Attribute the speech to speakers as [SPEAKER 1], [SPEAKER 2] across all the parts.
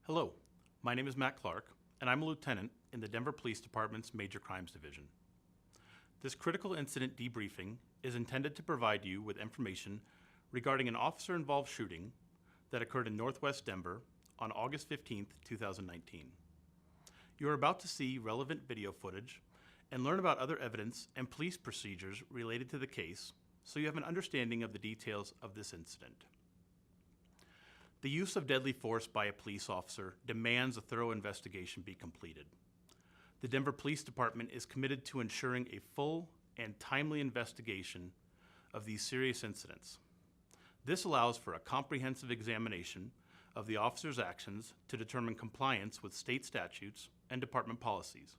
[SPEAKER 1] Hello, my name is Matt Clark, and I'm a lieutenant in the Denver Police Department's Major Crimes Division. This critical incident debriefing is intended to provide you with information regarding an officer-involved shooting that occurred in Northwest Denver on August 15, 2019. You are about to see relevant video footage and learn about other evidence and police procedures related to the case, so you have an understanding of the details of this incident. The use of deadly force by a police officer demands a thorough investigation be completed. The Denver Police Department is committed to ensuring a full and timely investigation of these serious incidents. This allows for a comprehensive examination of the officer's actions to determine compliance with state statutes and department policies.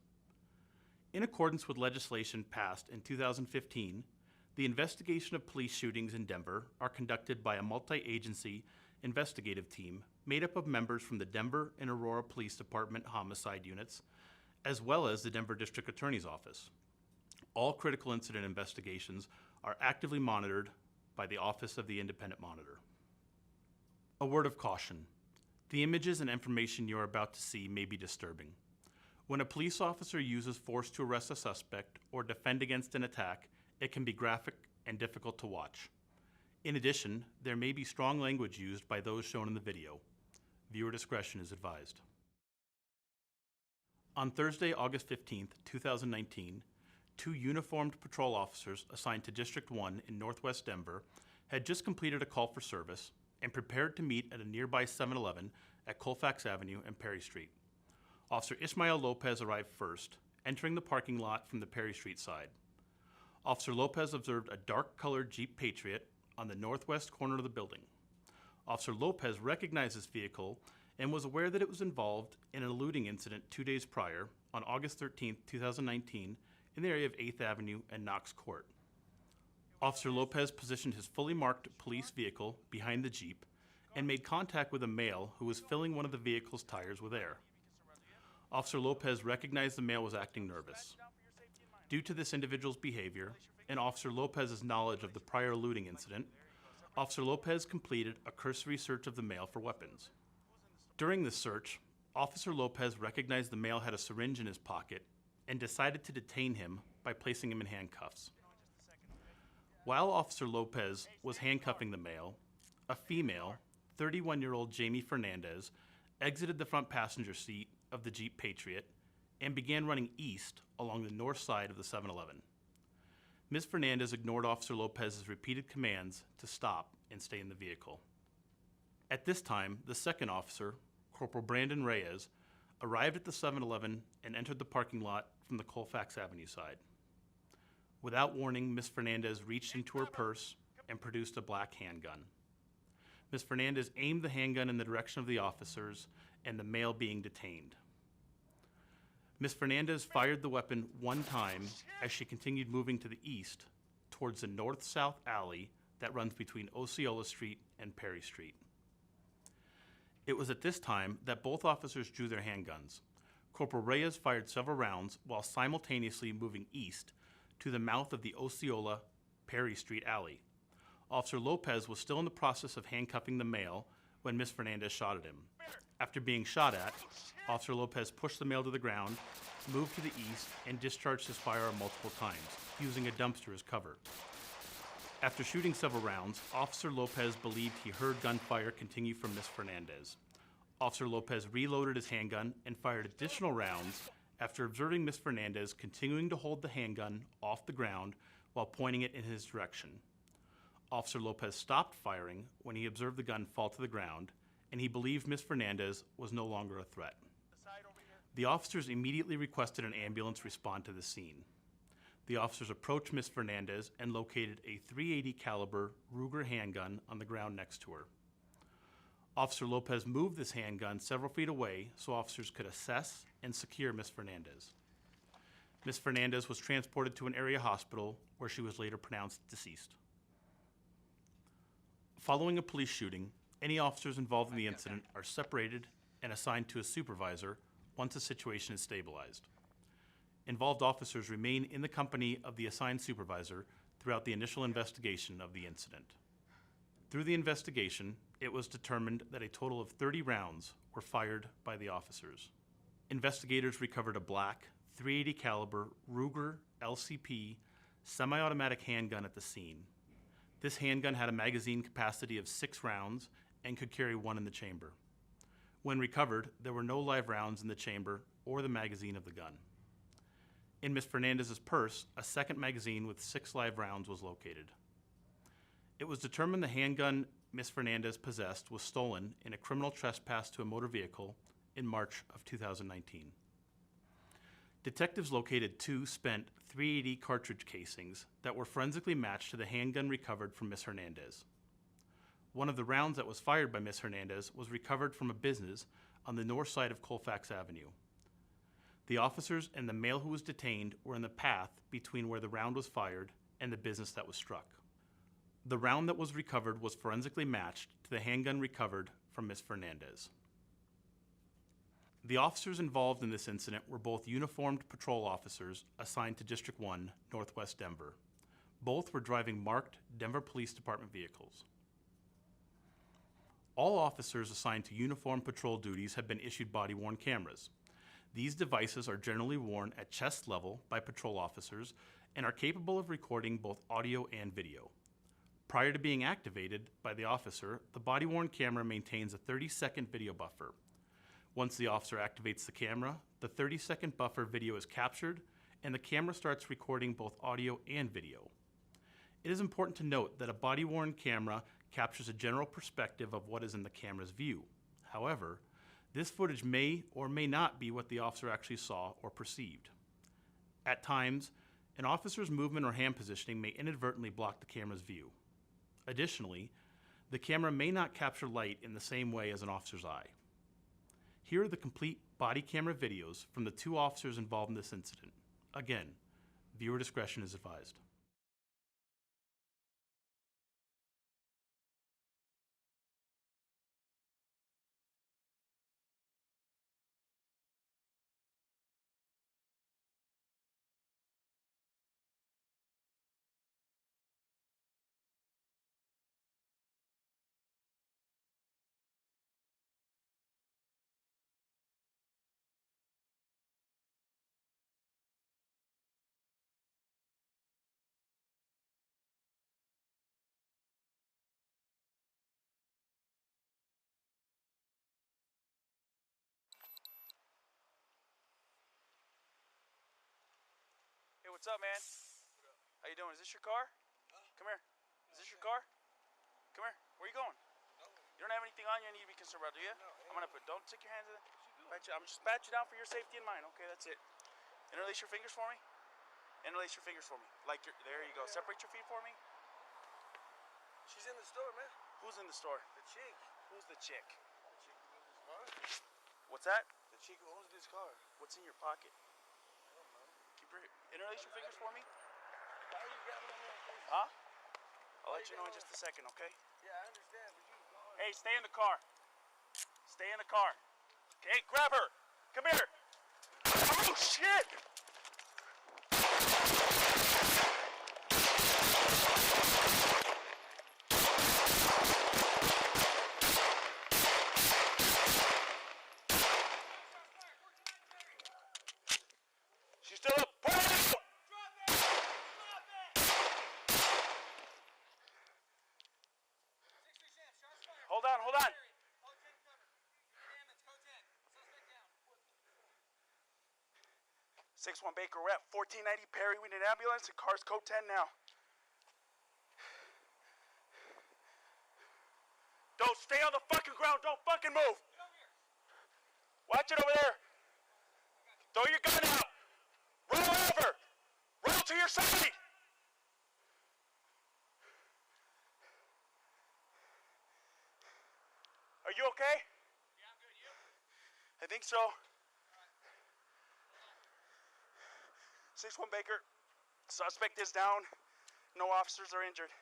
[SPEAKER 1] In accordance with legislation passed in 2015, the investigation of police shootings in Denver are conducted by a multi-agency investigative team made up of members from the Denver and Aurora Police Department homicide units, as well as the Denver District Attorney's Office. All critical incident investigations are actively monitored by the Office of the Independent Monitor. A word of caution. The images and information you are about to see may be disturbing. When a police officer uses force to arrest a suspect or defend against an attack, it can be graphic and difficult to watch. In addition, there may be strong language used by those shown in the video. Viewer discretion is advised. On Thursday, August 15, 2019, two uniformed patrol officers assigned to District 1 in Northwest Denver had just completed a call for service and prepared to meet at a nearby 7-Eleven at Colfax Avenue and Perry Street. Officer Ismael Lopez arrived first, entering the parking lot from the Perry Street side. Officer Lopez observed a dark-colored Jeep Patriot on the northwest corner of the building. Officer Lopez recognized this vehicle and was aware that it was involved in an eluding incident 2 days prior on August 13, 2019 in the area of 8th Avenue and Knox Court. Officer Lopez positioned his fully marked police vehicle behind the Jeep and made contact with a male who was filling one of the vehicle's tires with air. Officer Lopez recognized the male was acting nervous. Due to this individual's behavior and Officer Lopez's knowledge of the prior eluding incident, Officer Lopez completed a cursory search of the male for weapons. During this search, Officer Lopez recognized the male had a syringe in his pocket and decided to detain him by placing him in handcuffs. While Officer Lopez was handcuffing the male, a female, 31-year-old Jamie Fernandez, exited the front passenger seat of the Jeep Patriot and began running east along the north side of the 7-Eleven. Ms. Fernandez ignored Officer Lopez's repeated commands to stop and stay in the vehicle. At this time, the second officer, Corporal Reyes, arrived at the 7-Eleven and entered the parking lot from the Colfax Avenue side. Without warning, Ms. Fernandez reached into her purse and produced a black handgun. Ms. Fernandez aimed the handgun in the direction of the officers and the male being detained. Ms. Fernandez fired the weapon one time as she continued moving to the east towards the north-south alley that runs between Osceola Street and Perry Street. It was at this time that both officers drew their handguns. Corporal Reyes fired several rounds while simultaneously moving east to the mouth of the Osceola Perry Street alley. Officer Lopez was still in the process of handcuffing the male when Ms. Fernandez shot at him. After being shot at, Officer Lopez pushed the male to the ground, moved to the east, and discharged his firearm multiple times, using a dumpster as cover. After shooting several rounds, Officer Lopez believed he heard gunfire continue from Ms. Fernandez. Officer Lopez reloaded his handgun and fired additional rounds after observing Ms. Fernandez continuing to hold the handgun off the ground while pointing it in his direction. Officer Lopez stopped firing when he observed the gun fall to the ground, and he believed Ms. Fernandez was no longer a threat. The officers immediately requested an ambulance respond to the scene. The officers approached Ms. Fernandez and located a .380 caliber Ruger handgun on the ground next to her. Officer Lopez moved this handgun several feet away so officers could assess and secure Ms. Fernandez. Ms. Fernandez was transported to an area hospital where she was later pronounced deceased. Following a police shooting, any officers involved in the incident are separated and assigned to a supervisor once the situation is stabilized. Involved officers remain in the company of the assigned supervisor throughout the initial investigation of the incident. Through the investigation, it was determined that a total of 30 rounds were fired by the officers. Investigators recovered a black .380 caliber Ruger LCP semi-automatic handgun at the scene. This handgun had a magazine capacity of 6 rounds and could carry 1 in the chamber. When recovered, there were no live rounds in the chamber or the magazine of the gun. In Ms. Fernandez's purse, a second magazine with 6 live rounds was located. It was determined the handgun Ms. Fernandez possessed was stolen in a criminal trespass to a motor vehicle in March of 2019. Detectives located 2 spent .380 cartridge casings that were forensically matched to the handgun recovered from Ms. Fernandez. One of the rounds that was fired by Ms. Fernandez was recovered from a business on the north side of Colfax Avenue. The officers and the male who was detained were in the path between where the round was fired and the business that was struck. The round that was recovered was forensically matched to the handgun recovered from Ms. Fernandez. The officers involved in this incident were both uniformed patrol officers assigned to District 1, Northwest Denver. Both were driving marked Denver Police Department vehicles. All officers assigned to uniform patrol duties have been issued body-worn cameras. These devices are generally worn at chest level by patrol officers and are capable of recording both audio and video. Prior to being activated by the officer, the body-worn camera maintains a 30-second video buffer. Once the officer activates the camera, the 30-second buffer video is captured and the camera starts recording both audio and video. It is important to note that a body-worn camera captures a general perspective of what is in the camera's view. However, this footage may or may not be what the officer actually saw or perceived. At times, an officer's movement or hand positioning may inadvertently block the camera's view. Additionally, the camera may not capture light in the same way as an officer's eye. Here are the complete body camera videos from the 2 officers involved in this incident. Again, viewer discretion is advised.
[SPEAKER 2] Hey, what's up, man? How you doing? Is this your car? Come here. Is this your car? Come here. Where you going? You don't have anything on you I need to be concerned about, do you? I'm gonna don't stick your hands in it. I'm just pat you down for your safety and mine. Okay, that's it. Interlace your fingers for me. Interlace your fingers for me. There you go. Separate your feet for me.
[SPEAKER 3] She's in the store, man.
[SPEAKER 2] Who's in the store?
[SPEAKER 3] The chick.
[SPEAKER 2] Who's the chick?
[SPEAKER 3] The chick who owns this car.
[SPEAKER 2] What's that?
[SPEAKER 3] The chick who owns this car.
[SPEAKER 2] What's in your pocket?
[SPEAKER 3] I don't know.
[SPEAKER 2] Interlace your fingers for me.
[SPEAKER 3] Why are you grabbing on me like this?
[SPEAKER 2] Huh? I'll let you know in just a second, okay?
[SPEAKER 3] Yeah, I understand, but you go on.
[SPEAKER 2] Hey, stay in the car. Stay in the car. Okay, grab her. Come here. Oh, shit! She's still up. Put her out!
[SPEAKER 3] Drop it! Drop it! 6-3 Sam, shots fired.
[SPEAKER 2] Hold on, hold on.
[SPEAKER 3] All 10 cover. Sam, it's code 10. Suspect down.
[SPEAKER 2] 6-1 Baker, we're at 1490 Perry. We need an ambulance and car's code 10 now. Don't stay on the fucking ground. Don't fucking move.
[SPEAKER 3] Get over here.
[SPEAKER 2] Watch it over there. Throw your gun out. Roll over. Roll to your side. Are you okay?
[SPEAKER 3] Yeah, I'm good. You?
[SPEAKER 2] I think so. 6-1 Baker. Suspect is down. No officers are injured.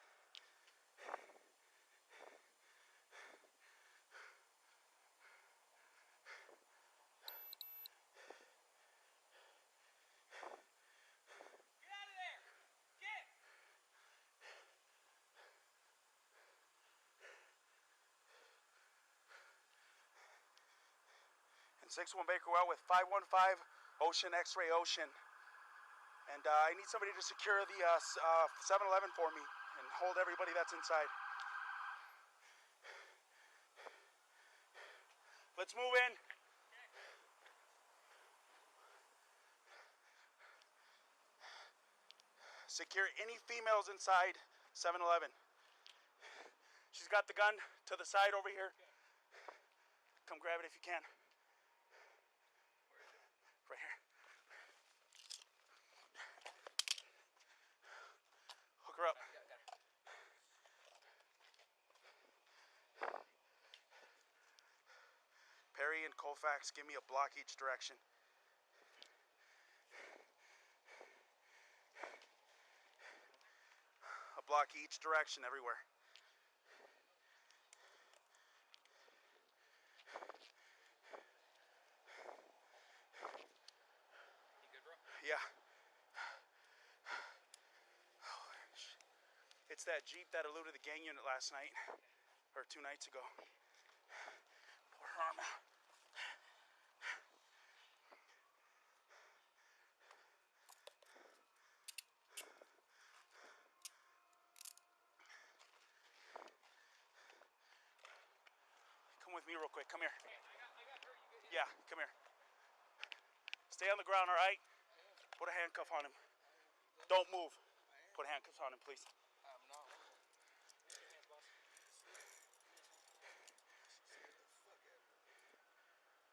[SPEAKER 3] Get out of there. Get!
[SPEAKER 2] And 61 Baker Well with 515 Ocean X-Ray Ocean. And I need somebody to secure the 7-Eleven for me and hold everybody that's inside. Let's move in. Secure any females inside 7-Eleven. She's got the gun to the side over here. Come grab it if you can. Right here. Hook her up. Perry and Colfax, give me a block each direction. A block each direction everywhere.
[SPEAKER 3] You good, bro?
[SPEAKER 2] Yeah. It's that Jeep that eluded the gang unit last night, or 2 nights ago. Pour her arm out. Come with me real quick, come here. Yeah, come here. Stay on the ground, all right? Put a handcuff on him. Don't move. Put handcuffs on him, please.
[SPEAKER 3] I'm not.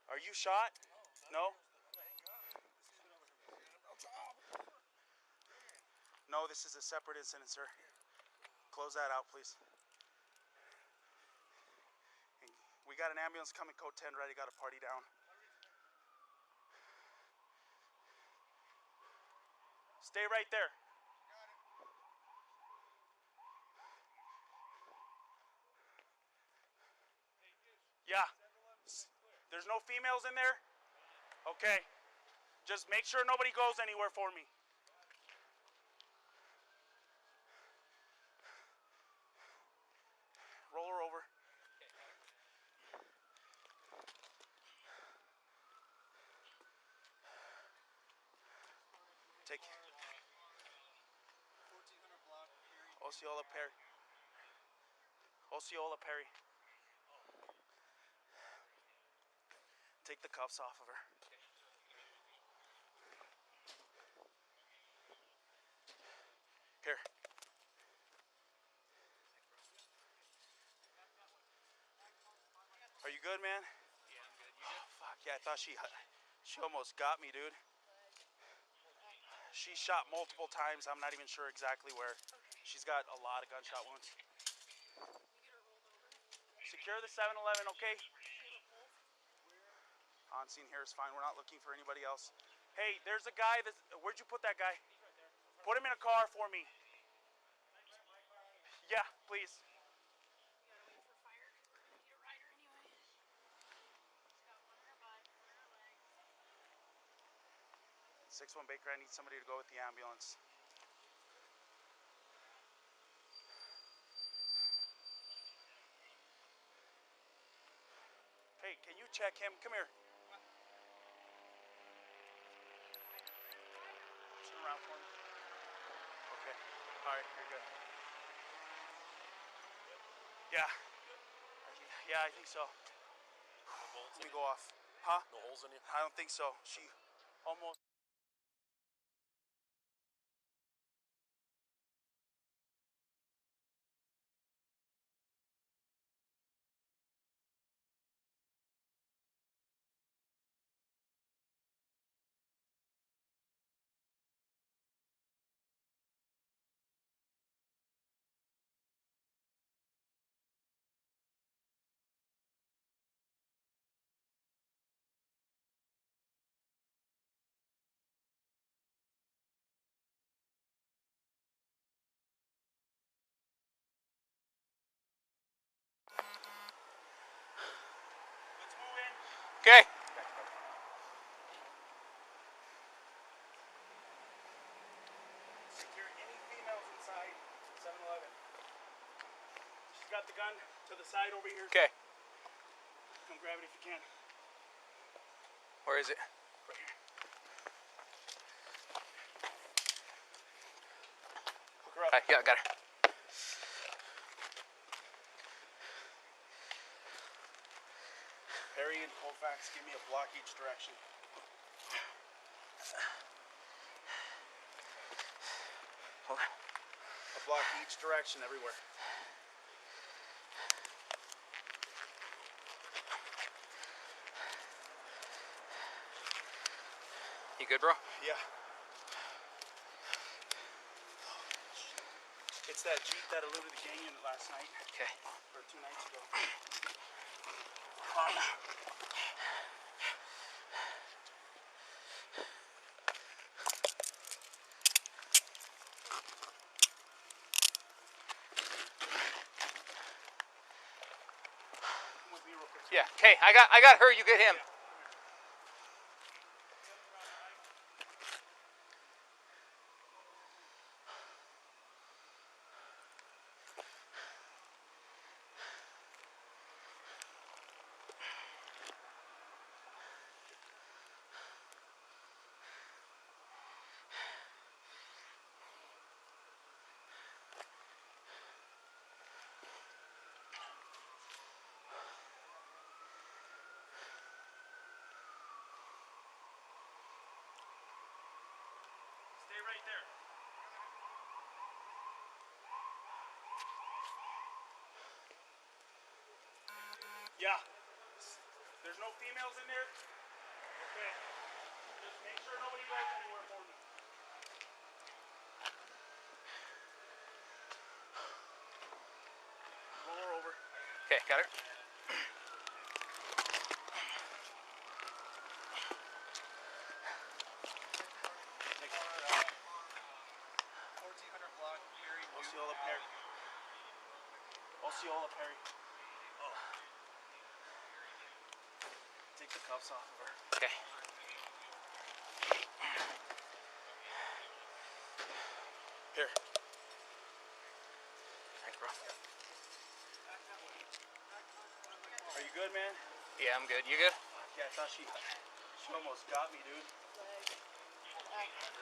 [SPEAKER 2] Are you shot? No? No, this is a separate incident, sir. Close that out, please. And we got an ambulance coming, code 10 ready, got a party down. Stay right there. Yeah. There's no females in there? Okay. Just make sure nobody goes anywhere for me. Roll her over. Take Osceola Perry. Osceola Perry. Take the cuffs off of her. Here. Are you good, man?
[SPEAKER 3] Yeah, I'm good. You good?
[SPEAKER 2] Fuck yeah, I thought she almost got me, dude. She shot multiple times. I'm not even sure exactly where. She's got a lot of gunshot wounds. Secure the 7-Eleven, okay? On scene here is fine. We're not looking for anybody else. Hey, there's a guy that's... Where'd you put that guy? Put him in a car for me. Yeah, please. 61 Baker, I need somebody to go with the ambulance. Hey, can you check him? Come here. Turn around for me. Okay. All right, you're good. Yeah. Yeah, I think so. Let me go off. Huh?
[SPEAKER 4] No holes in you?
[SPEAKER 2] I don't think so. She almost... Let's move in.
[SPEAKER 3] Okay.
[SPEAKER 2] Secure any females inside 7-Eleven. She's got the gun to the side over here.
[SPEAKER 3] Okay.
[SPEAKER 2] Come grab it if you can.
[SPEAKER 4] Where is it?
[SPEAKER 2] Right here. Hook her up.
[SPEAKER 4] Yeah, got her.
[SPEAKER 2] Perry and Colfax, give me a block each direction.
[SPEAKER 4] Hold on.
[SPEAKER 2] A block each direction, everywhere.
[SPEAKER 4] You good, bro?
[SPEAKER 2] Yeah. It's that Jeep that eluded the gang unit last night,
[SPEAKER 4] Okay.
[SPEAKER 2] or 2 nights ago. Come on. Come with me real quick.
[SPEAKER 4] Yeah. Okay. I got her. You get him.
[SPEAKER 2] Stay right there. Yeah. There's no females in there? Okay. Just make sure nobody goes anywhere for me. Roll her over.
[SPEAKER 4] Okay, got her.
[SPEAKER 2] Next.
[SPEAKER 3] 1400 block, Perry.
[SPEAKER 2] Osceola Perry. Osceola Perry. Oh. Take the cuffs off of her.
[SPEAKER 4] Okay.
[SPEAKER 2] Here.
[SPEAKER 4] Thanks, bro.
[SPEAKER 2] Are you good, man?
[SPEAKER 4] Yeah, I'm good. You good?
[SPEAKER 2] Yeah, I thought she almost got me, dude.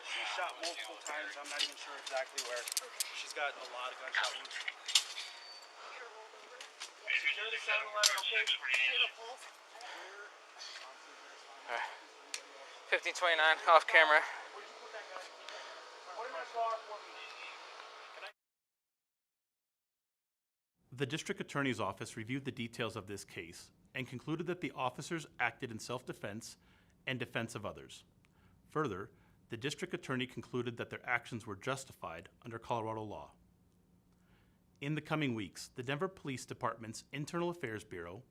[SPEAKER 2] She shot multiple times. I'm not even sure exactly where. She's got a lot of gunshot wounds. Secure the 7-Eleven, okay?
[SPEAKER 4] All right. 1529 off camera.
[SPEAKER 2] Where'd you put that guy? Put him in the car for me.
[SPEAKER 1] The District Attorney's Office reviewed the details of this case and concluded that the officers acted in self-defense and defense of others. Further, the District Attorney concluded that their actions were justified under Colorado law. In the coming weeks, the Denver Police Department's Internal Affairs Bureau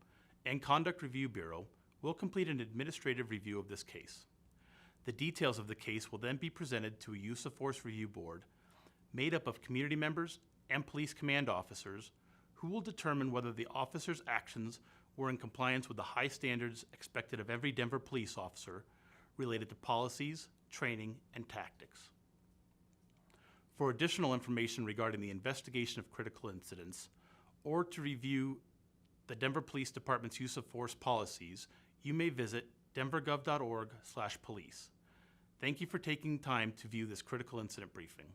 [SPEAKER 1] and Conduct Review Bureau will complete an administrative review of this case. The details of the case will then be presented to a Use of Force Review Board made up of community members and police command officers who will determine whether the officers' actions were in compliance with the high standards expected of every Denver police officer related to policies, training, and tactics. For additional information regarding the investigation of critical incidents, or to review the Denver Police Department's use of force policies, you may visit denvergov.org/police. Thank you for taking time to view this critical incident briefing.